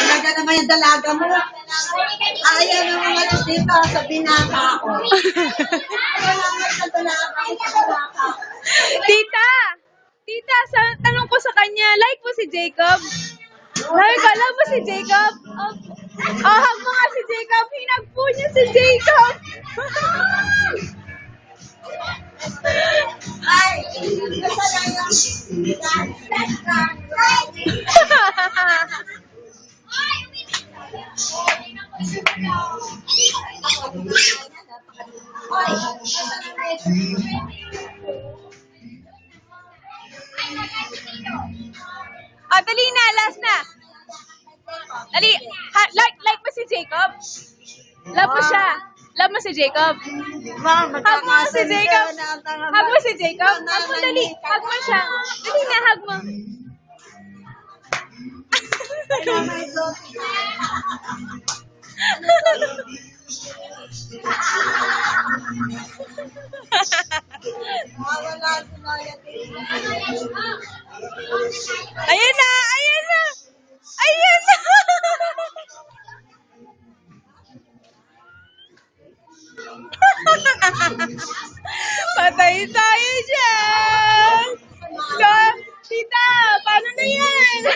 Talaga naman yung dalaga mo. Ayaw ng mga dito sa binata ko. Ayaw naman sa dalaga ko sa binata. Tita! Tita, tanong ko sa kanya, like mo si Jacob? Sabi ko, love mo si Jacob? Oh, hug mo nga si Jacob. Hinag po niya si Jacob. Ay, basta na yung Ah, dali na, last na. Dali, like mo si Jacob? Love mo siya? Love mo si Jacob? Hug mo si Jacob. Hug mo si Jacob. Hug mo, dali. Hug mo siya. Dali na, hug mo. Ayan na, ayan na. Ayan na. Patay tayo dyan. Tita, paano na yan?